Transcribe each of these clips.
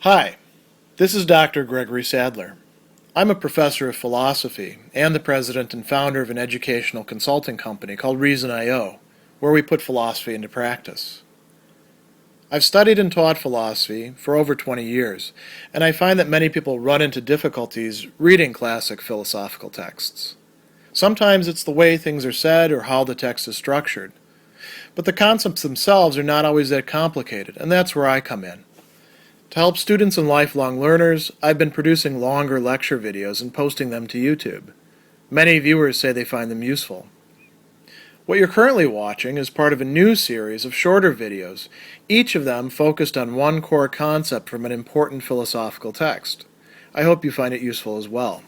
Hi, this is Dr. Gregory Sadler. I'm a professor of philosophy and the president and founder of an educational consulting company called Reason.io, where we put philosophy into practice. I've studied and taught philosophy for over 20 years, and I find that many people run into difficulties reading classic philosophical texts. Sometimes it's the way things are said or how the text is structured. But the concepts themselves are not always that complicated, and that's where I come in. To help students and lifelong learners, I've been producing longer lecture videos and posting them to YouTube. Many viewers say they find them useful. What you're currently watching is part of a new series of shorter videos, each of them focused on one core concept from an important philosophical text. I hope you find it useful as well.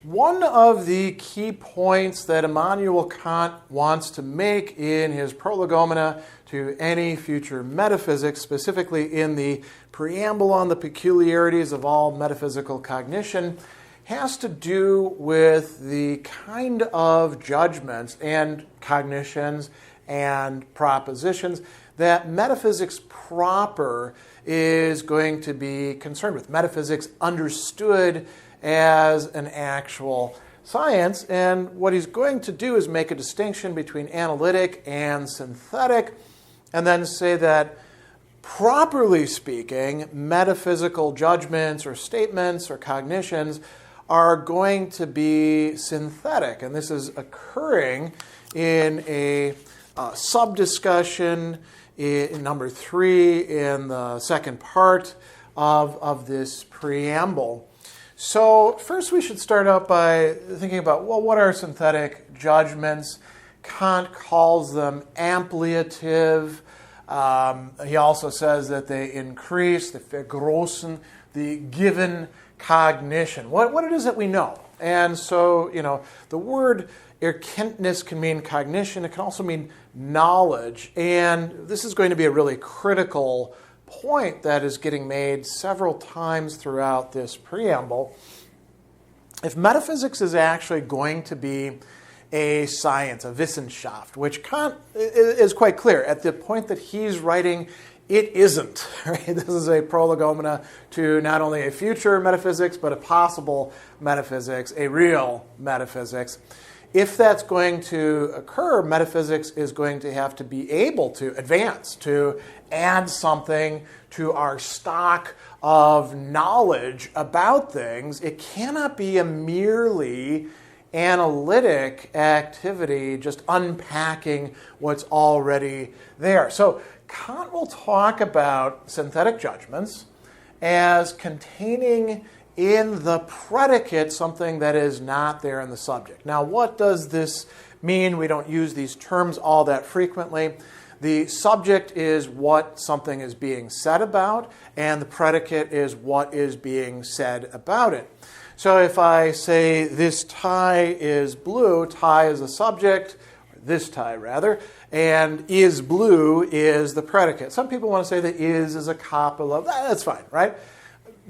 One of the key points that Immanuel Kant wants to make in his Prolegomena to any future metaphysics, specifically in the Preamble on the peculiarities of all metaphysical cognition, has to do with the kind of judgments and cognitions and propositions that metaphysics proper is going to be concerned with. Metaphysics understood as an actual science, and what he's going to do is make a distinction between analytic and synthetic, and then say that, properly speaking, metaphysical judgments or statements or cognitions are going to be synthetic. And this is occurring in a sub-discussion in number 3 in the second part of this preamble. So first we should start out by thinking about, well, what are synthetic judgments? Kant calls them ampliative. He also says that they increase, they vergroßen, the given cognition. What it is that we know. And so, the word Erkenntnis can mean cognition. It can also mean knowledge. And this is going to be a really critical point that is getting made several times throughout this preamble. If metaphysics is actually going to be a science, a Wissenschaft, which Kant is quite clear at the point that he's writing, it isn't. Right? This is a prolegomena to not only a future metaphysics, but a possible metaphysics, a real metaphysics. If that's going to occur, metaphysics is going to have to be able to advance, to add something to our stock of knowledge about things. It cannot be a merely analytic activity, just unpacking what's already there. So Kant will talk about synthetic judgments as containing in the predicate something that is not there in the subject. Now, what does this mean? We don't use these terms all that frequently. The subject is what something is being said about, and the predicate is what is being said about it. So if I say this tie is blue, tie is a subject, or this tie rather, and is blue is the predicate. Some people want to say that is a copula. That's fine, right?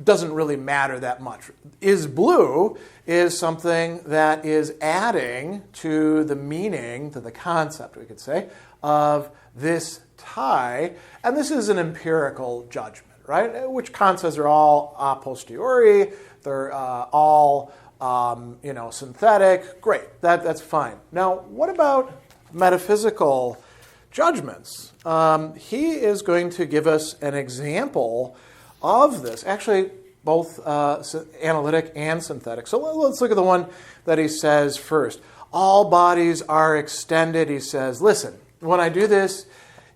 Doesn't really matter that much. Is blue is something that is adding to the meaning, to the concept, we could say, of this tie. And this is an empirical judgment, right? Which Kant says are all a posteriori. They're all, synthetic. Great, that's fine. Now, what about metaphysical judgments? He is going to give us an example of this, actually both analytic and synthetic. So let's look at the one that he says first. All bodies are extended. He says, listen, when I do this,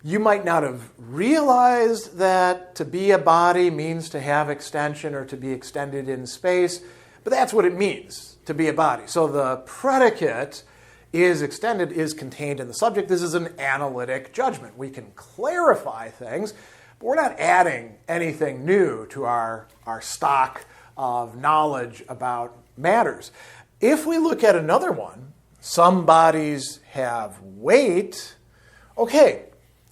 you might not have realized that to be a body means to have extension or to be extended in space, but that's what it means to be a body. So the predicate is extended, is contained in the subject. This is an analytic judgment. We can clarify things, but we're not adding anything new to our stock of knowledge about matters. If we look at another one, some bodies have weight. Okay,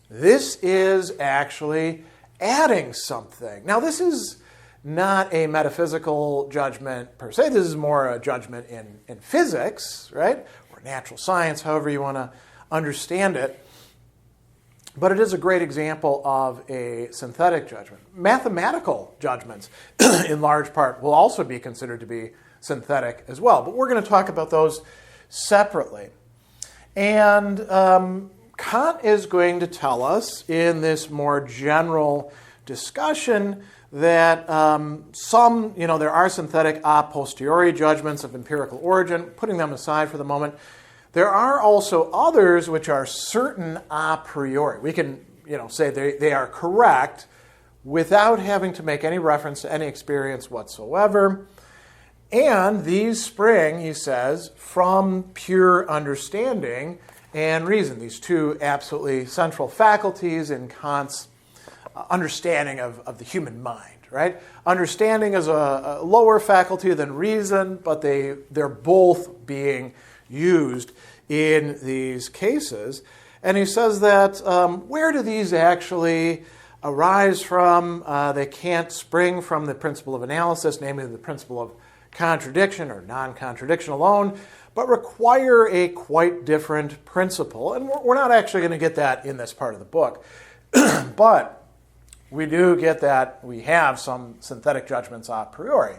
this is actually adding something. Now, this is not a metaphysical judgment per se. This is more a judgment in physics, right? Or natural science, however you want to understand it. But it is a great example of a synthetic judgment. Mathematical judgments, in large part, will also be considered to be synthetic as well. But we're going to talk about those separately. And Kant is going to tell us in this more general discussion that there are synthetic a posteriori judgments of empirical origin. Putting them aside for the moment, there are also others which are certain a priori. We can say they are correct without having to make any reference to any experience whatsoever. And these spring, he says, from pure understanding and reason, these two absolutely central faculties in Kant's understanding of the human mind, right? Understanding is a lower faculty than reason, but they're both being used in these cases. And he says that where do these actually arise from? They can't spring from the principle of analysis, namely the principle of contradiction or non-contradiction alone, but require a quite different principle. And we're not actually going to get that in this part of the book. But we do get that we have some synthetic judgments a priori.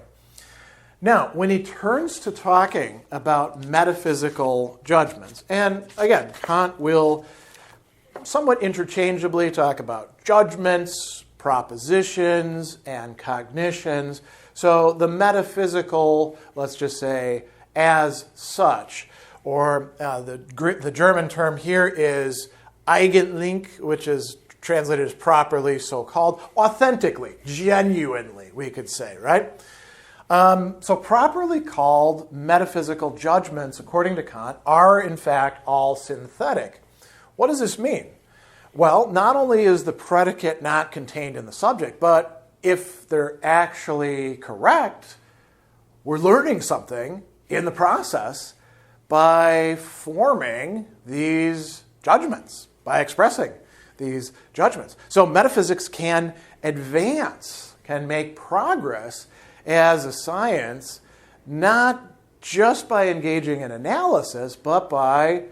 Now, when he turns to talking about metaphysical judgments, and again, Kant will somewhat interchangeably talk about judgments, propositions, and cognitions. So the metaphysical, let's just say, as such, or the German term here is eigentlich, which is translated as properly so-called, authentically, genuinely, we could say, right? So properly called metaphysical judgments, according to Kant, are in fact all synthetic. What does this mean? Well, not only is the predicate not contained in the subject, but if they're actually correct, we're learning something in the process by forming these judgments, by expressing these judgments. So metaphysics can advance, can make progress as a science, not just by engaging in analysis, but by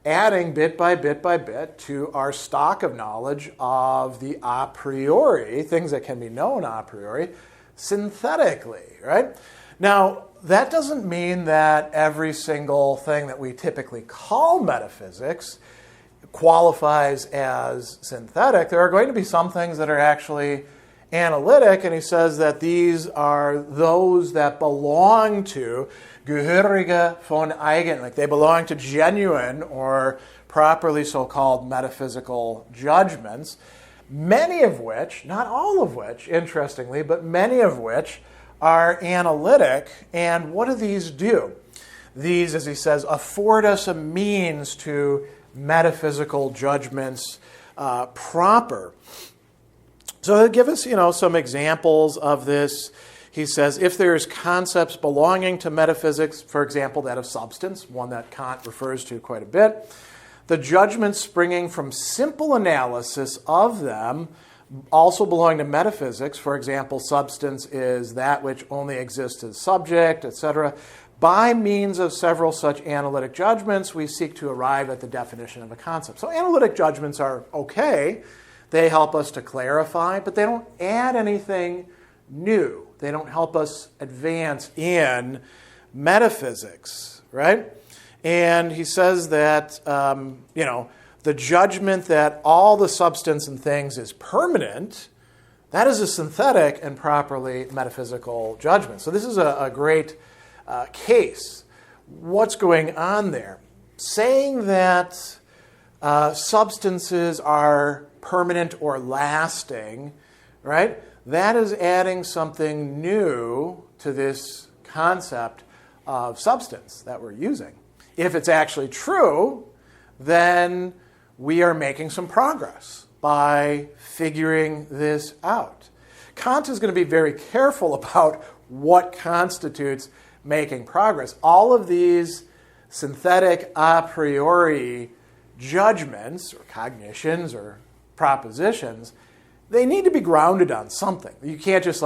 adding bit by bit by bit to our stock of knowledge of the a priori, things that can be known a priori, synthetically, right? Now, that doesn't mean that every single thing that we typically call metaphysics qualifies as synthetic. There are going to be some things that are actually analytic, and he says that these are those that belong to gehörige von eigentlich. They belong to genuine or properly so-called metaphysical judgments, many of which, not all of which, interestingly, but many of which are analytic. And what do these do? These, as he says, afford us a means to metaphysical judgments proper. So he'll give us, some examples of this. He says, if there's concepts belonging to metaphysics, for example, that of substance, one that Kant refers to quite a bit, the judgments springing from simple analysis of them also belong to metaphysics. For example, substance is that which only exists as subject, etc. By means of several such analytic judgments, we seek to arrive at the definition of a concept. So analytic judgments are okay. They help us to clarify, but they don't add anything new. They don't help us advance in metaphysics, right? And he says that, the judgment that all the substance and things is permanent, that is a synthetic and properly metaphysical judgment. So this is a great case. What's going on there? Saying that substances are permanent or lasting, right? That is adding something new to this concept of substance that we're using. If it's actually true, then we are making some progress by figuring this out. Kant is going to be very careful about what constitutes making progress. All of these synthetic a priori judgments or cognitions or propositions, they need to be grounded on something. You can't just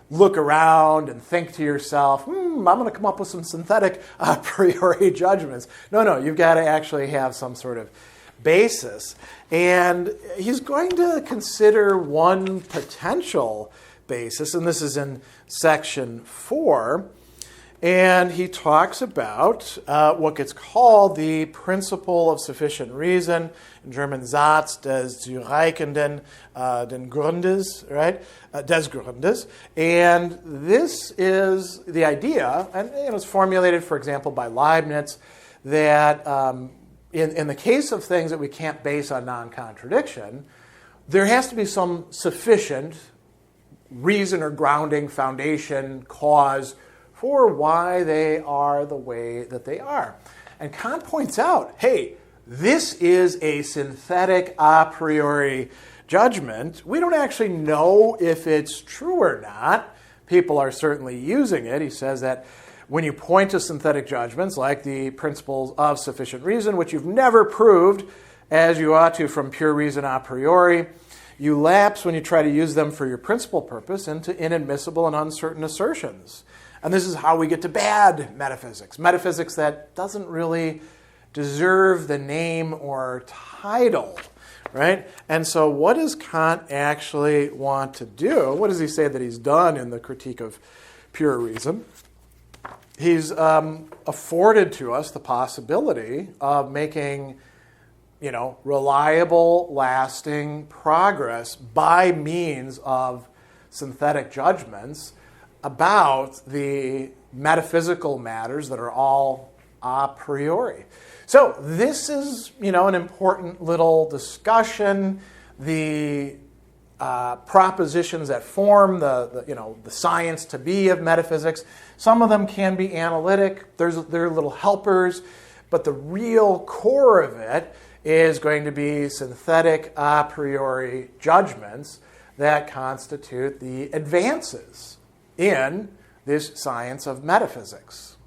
look around and think to yourself, I'm going to come up with some synthetic a priori judgments. No, you've got to actually have some sort of basis. And he's going to consider one potential basis, and this is in section 4. And he talks about what gets called the principle of sufficient reason, in German Satz des zureichenden den Grundes, right? Des Grundes. And this is the idea, and it's formulated, for example, by Leibniz, that in the case of things that we can't base on non-contradiction, there has to be some sufficient reason or grounding, foundation, cause for why they are the way that they are. And Kant points out, hey, this is a synthetic a priori judgment. We don't actually know if it's true or not. People are certainly using it. He says that when you point to synthetic judgments like the principles of sufficient reason, which you've never proved as you ought to from pure reason a priori, you lapse when you try to use them for your principal purpose into inadmissible and uncertain assertions. And this is how we get to bad metaphysics. Metaphysics that doesn't really deserve the name or title, right? And so what does Kant actually want to do? What does he say that he's done in the Critique of Pure Reason? He's afforded to us the possibility of making, reliable, lasting progress by means of synthetic judgments about the metaphysical matters that are all a priori. So this is, an important little discussion. The propositions that form the science to be of metaphysics. Some of them can be analytic. They're little helpers, but the real core of it is going to be synthetic a priori judgments that constitute the advances in this science of metaphysics.